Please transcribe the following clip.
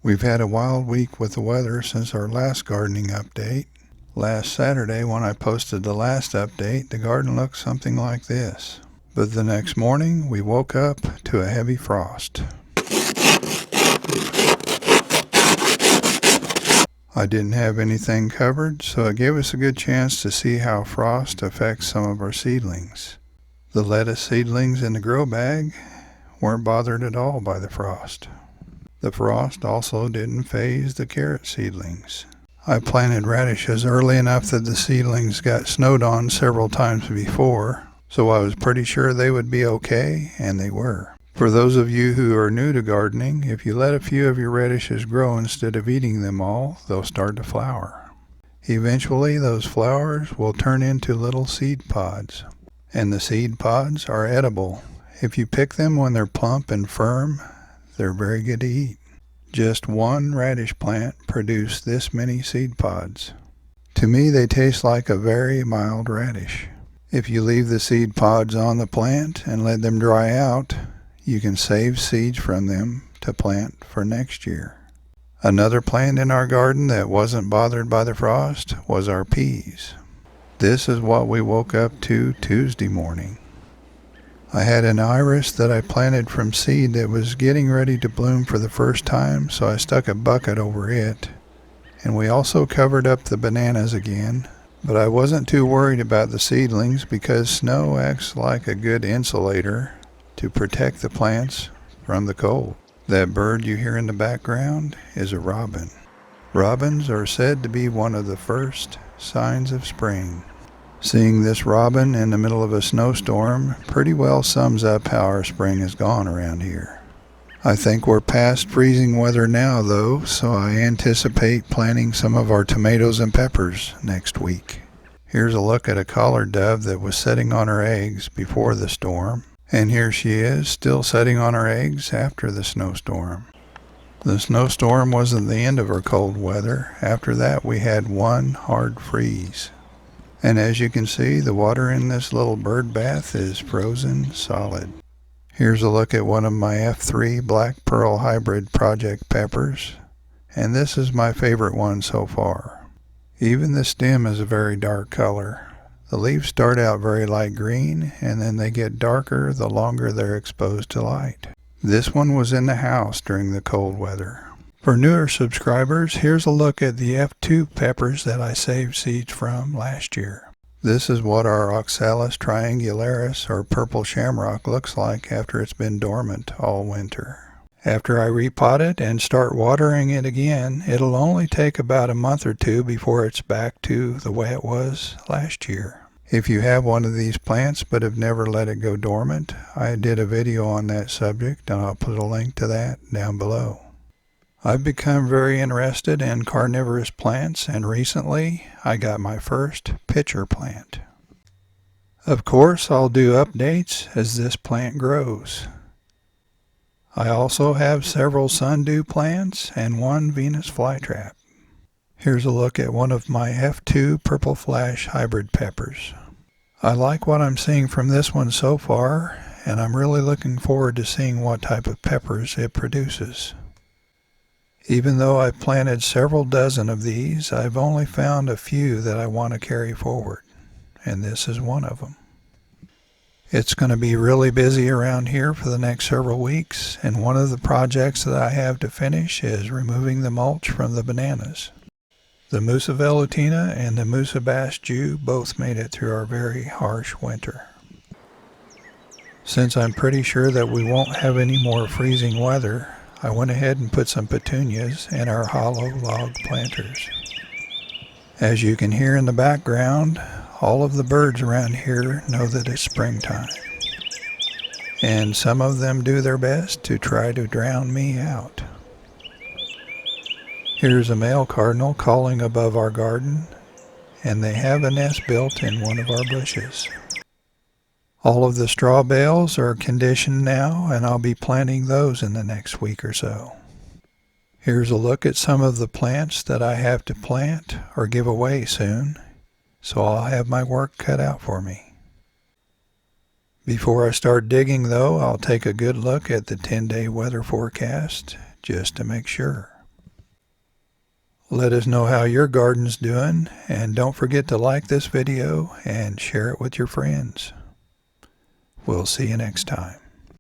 We've had a wild week with the weather since our last gardening update. Last Saturday, when I posted the last update, the garden looked something like this. But the next morning, we woke up to a heavy frost. I didn't have anything covered, so it gave us a good chance to see how frost affects some of our seedlings. The lettuce seedlings in the grow bag weren't bothered at all by the frost. The frost also didn't faze the carrot seedlings. I planted radishes early enough that the seedlings got snowed on several times before, so I was pretty sure they would be okay, and they were. For those of you who are new to gardening, if you let a few of your radishes grow instead of eating them all, they'll start to flower. Eventually, those flowers will turn into little seed pods, and the seed pods are edible. If you pick them when they're plump and firm, they're very good to eat. Just one radish plant produced this many seed pods. To me, they taste like a very mild radish. If you leave the seed pods on the plant and let them dry out, you can save seeds from them to plant for next year. Another plant in our garden that wasn't bothered by the frost was our peas. This is what we woke up to Tuesday morning. I had an iris that I planted from seed that was getting ready to bloom for the first time, so I stuck a bucket over it. And we also covered up the bananas again, but I wasn't too worried about the seedlings because snow acts like a good insulator to protect the plants from the cold. That bird you hear in the background is a robin. Robins are said to be one of the first signs of spring. Seeing this robin in the middle of a snowstorm pretty well sums up how our spring has gone around here. I think we're past freezing weather now though, so I anticipate planting some of our tomatoes and peppers next week. Here's a look at a collared dove that was setting on her eggs before the storm, and here she is still setting on her eggs after the snowstorm. The snowstorm wasn't the end of our cold weather. After that we had one hard freeze. And as you can see, the water in this little bird bath is frozen solid. Here's a look at one of my F3 Black Pearl Hybrid Project peppers, and this is my favorite one so far. Even the stem is a very dark color. The leaves start out very light green, and then they get darker the longer they're exposed to light. This one was in the house during the cold weather. For newer subscribers, here's a look at the F2 peppers that I saved seeds from last year. This is what our Oxalis triangularis, or purple shamrock, looks like after it's been dormant all winter. After I repot it and start watering it again, it'll only take about a month or two before it's back to the way it was last year. If you have one of these plants but have never let it go dormant, I did a video on that subject and I'll put a link to that down below. I've become very interested in carnivorous plants, and recently I got my first pitcher plant. Of course, I'll do updates as this plant grows. I also have several sundew plants and one Venus flytrap. Here's a look at one of my F2 Purple Flash hybrid peppers. I like what I'm seeing from this one so far, and I'm really looking forward to seeing what type of peppers it produces. Even though I've planted several dozen of these, I've only found a few that I want to carry forward, and this is one of them. It's going to be really busy around here for the next several weeks, and one of the projects that I have to finish is removing the mulch from the bananas. The Musa velutina and the Musa bass Jew both made it through our very harsh winter. Since I'm pretty sure that we won't have any more freezing weather, I went ahead and put some petunias in our hollow log planters. As you can hear in the background, all of the birds around here know that it's springtime. And some of them do their best to try to drown me out. Here's a male cardinal calling above our garden, and they have a nest built in one of our bushes. All of the straw bales are conditioned now, and I'll be planting those in the next week or so. Here's a look at some of the plants that I have to plant or give away soon, so I'll have my work cut out for me. Before I start digging though, I'll take a good look at the 10-day weather forecast just to make sure. Let us know how your garden's doing, and don't forget to like this video and share it with your friends. We'll see you next time.